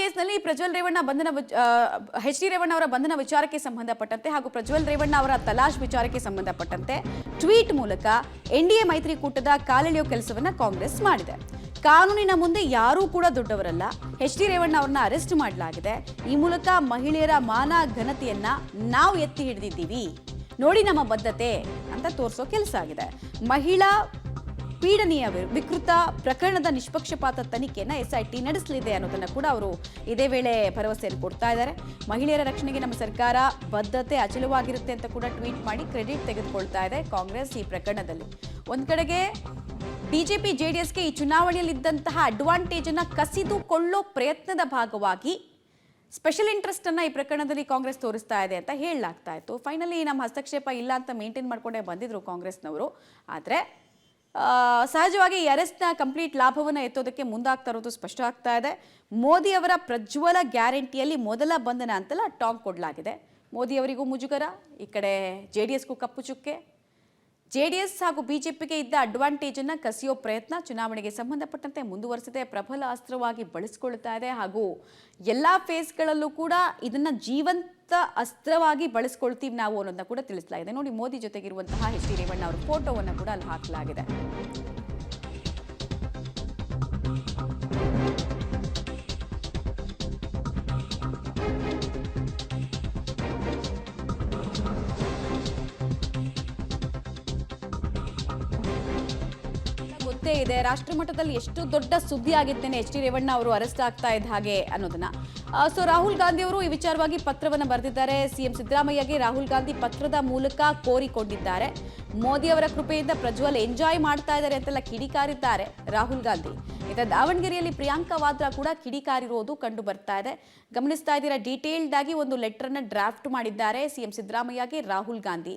ಕೇಸ್ನಲ್ಲಿ ಪ್ರಜ್ವಲ್ ರೇವಣ್ಣ ಬಂಧನ H D Revanna ಅವರ ಬಂಧನ ವಿಚಾರಕ್ಕೆ ಸಂಬಂಧಪಟ್ಟಂತೆ ಹಾಗೂ ಪ್ರಜ್ವಲ್ ರೇವಣ್ಣ ಅವರ ತಲಾಶ್ ವಿಚಾರಕ್ಕೆ ಸಂಬಂಧಪಟ್ಟಂತೆ ಟ್ವೀಟ್ ಮೂಲಕ ಎನ್ಡಿಎ ಮೈತ್ರಿಕೂಟದ ಕಾಲೆಳೆಯೋ ಕೆಲಸವನ್ನ ಕಾಂಗ್ರೆಸ್ ಮಾಡಿದೆ. ಕಾನೂನಿನ ಮುಂದೆ ಯಾರೂ ಕೂಡ ದೊಡ್ಡವರಲ್ಲ, ಎಚ್ ಡಿ ರೇವಣ್ಣ ಅವರನ್ನ ಅರೆಸ್ಟ್ ಮಾಡಲಾಗಿದೆ. ಈ ಮೂಲಕ ಮಹಿಳೆಯರ ಮಾನ ಘನತೆಯನ್ನ ನಾವು ಎತ್ತಿ ಹಿಡಿದಿದ್ದೀವಿ, ನೋಡಿ ನಮ್ಮ ಬದ್ಧತೆ ಅಂತ ತೋರಿಸೋ ಕೆಲಸ ಆಗಿದೆ. ಮಹಿಳಾ ಪೀಡನೆಯ ವಿಕೃತ ಪ್ರಕರಣದ ನಿಷ್ಪಕ್ಷಪಾತ ತನಿಖೆಯನ್ನು ಎಸ್ಐಟಿ ನಡೆಸಲಿದೆ ಅನ್ನೋದನ್ನ ಕೂಡ ಅವರು ಇದೇ ವೇಳೆ ಭರವಸೆಯನ್ನು ಕೊಡ್ತಾ ಇದ್ದಾರೆ. ಮಹಿಳೆಯರ ರಕ್ಷಣೆಗೆ ನಮ್ಮ ಸರ್ಕಾರ ಬದ್ಧತೆ ಅಚಲವಾಗಿರುತ್ತೆ ಅಂತ ಕೂಡ ಟ್ವೀಟ್ ಮಾಡಿ ಕ್ರೆಡಿಟ್ ತೆಗೆದುಕೊಳ್ತಾ ಇದೆ ಕಾಂಗ್ರೆಸ್ ಈ ಪ್ರಕರಣದಲ್ಲಿ. ಒಂದ್ ಕಡೆಗೆ ಬಿಜೆಪಿ ಜೆಡಿಎಸ್ಗೆ ಈ ಚುನಾವಣೆಯಲ್ಲಿದ್ದಂತಹ ಅಡ್ವಾಂಟೇಜ್ ಅನ್ನ ಕಸಿದುಕೊಳ್ಳೋ ಪ್ರಯತ್ನದ ಭಾಗವಾಗಿ ಸ್ಪೆಷಲ್ ಇಂಟ್ರೆಸ್ಟ್ ಅನ್ನ ಈ ಪ್ರಕರಣದಲ್ಲಿ ಕಾಂಗ್ರೆಸ್ ತೋರಿಸ್ತಾ ಇದೆ ಅಂತ ಹೇಳಲಾಗ್ತಾ ಇತ್ತು. ಫೈನಲಿ ನಮ್ಮ ಹಸ್ತಕ್ಷೇಪ ಇಲ್ಲ ಅಂತ ಮೇಂಟೈನ್ ಮಾಡ್ಕೊಂಡೇ ಬಂದಿದ್ರು ಕಾಂಗ್ರೆಸ್ನವರು. ಆದರೆ ಸಹಜವಾಗಿ ಈ ಅರೆಸ್ಟ್ನ ಕಂಪ್ಲೀಟ್ ಲಾಭವನ್ನು ಎತ್ತೋದಕ್ಕೆ ಮುಂದಾಗ್ತಾ ಇರೋದು ಸ್ಪಷ್ಟ ಆಗ್ತಾ ಇದೆ. ಮೋದಿ ಅವರ ಪ್ರಜ್ವಲ ಗ್ಯಾರಂಟಿಯಲ್ಲಿ ಮೊದಲ ಬಂಧನ ಅಂತೆಲ್ಲ ಟಾಂಗ್ ಕೊಡಲಾಗಿದೆ. ಮೋದಿ ಅವರಿಗೂ ಮುಜುಗರ, ಈ ಕಡೆ ಜೆಡಿಎಸ್ಗೂ ಕಪ್ಪು ಚುಕ್ಕೆ. ಜೆಡಿಎಸ್ ಹಾಗೂ ಬಿಜೆಪಿಗೆ ಇದ್ದ ಅಡ್ವಾಂಟೇಜ್ ಅನ್ನ ಕಸಿಯೋ ಪ್ರಯತ್ನ ಚುನಾವಣೆಗೆ ಸಂಬಂಧಪಟ್ಟಂತೆ ಮುಂದುವರೆಸಿದೆ, ಪ್ರಬಲ ಅಸ್ತ್ರವಾಗಿ ಬಳಸಿಕೊಳ್ತಾ ಇದೆ. ಹಾಗೂ ಎಲ್ಲಾ ಫೇಸ್ಗಳಲ್ಲೂ ಕೂಡ ಇದನ್ನ ಜೀವಂತ ಅಸ್ತ್ರವಾಗಿ ಬಳಸ್ಕೊಳ್ತೀವಿ ನಾವು ಅನ್ನೋದನ್ನ ಕೂಡ ತಿಳಿಸಲಾಗಿದೆ. ನೋಡಿ, ಮೋದಿ ಜೊತೆಗಿರುವಂತಹ ಎಚ್ ಡಿ ರೇವಣ್ಣ ಅವರ ಫೋಟೋವನ್ನು ಕೂಡ ಅಲ್ಲಿ ಹಾಕಲಾಗಿದೆ. ಗೊತ್ತೇ ಇದೆ ರಾಷ್ಟ್ರಮಟ್ಟದಲ್ಲಿ ಎಷ್ಟು ದೊಡ್ಡ ಸುದ್ದಿ ಆಗಿದ್ದೇನೆ ಎಚ್ ಡಿ ರೇವಣ್ಣ ಅವರು ಅರೆಸ್ಟ್ ಆಗ್ತಾ ಇದ್ದ ಹಾಗೆ ಅನ್ನೋದನ್ನ. ಸೊ ರಾಹುಲ್ ಗಾಂಧಿ ಅವರು ಈ ವಿಚಾರವಾಗಿ ಪತ್ರವನ್ನು ಬರೆದಿದ್ದಾರೆ. ಸಿಎಂ ಸಿದ್ದರಾಮಯ್ಯಗೆ ರಾಹುಲ್ ಗಾಂಧಿ ಪತ್ರದ ಮೂಲಕ ಕೋರಿಕೊಂಡಿದ್ದಾರೆ. ಮೋದಿ ಅವರ ಕೃಪೆಯಿಂದ ಪ್ರಜ್ವಲ್ ಎಂಜಾಯ್ ಮಾಡ್ತಾ ಇದ್ದಾರೆ ಅಂತೆಲ್ಲ ಕಿಡಿಕಾರಿದ್ದಾರೆ ರಾಹುಲ್ ಗಾಂಧಿ. ಇತ್ತ ದಾವಣಗೆರೆಯಲ್ಲಿ ಪ್ರಿಯಾಂಕಾ ವಾದ್ರಾ ಕೂಡ ಕಿಡಿಕಾರಿರೋದು ಕಂಡು ಬರ್ತಾ ಇದೆ. ಗಮನಿಸ್ತಾ ಇದ್ದೀರಾ, ಡೀಟೇಲ್ಡ್ ಆಗಿ ಒಂದು ಲೆಟರ್ ಅನ್ನ ಡ್ರಾಫ್ಟ್ ಮಾಡಿದ್ದಾರೆ ಸಿಎಂ ಸಿದ್ದರಾಮಯ್ಯಗೆ ರಾಹುಲ್ ಗಾಂಧಿ.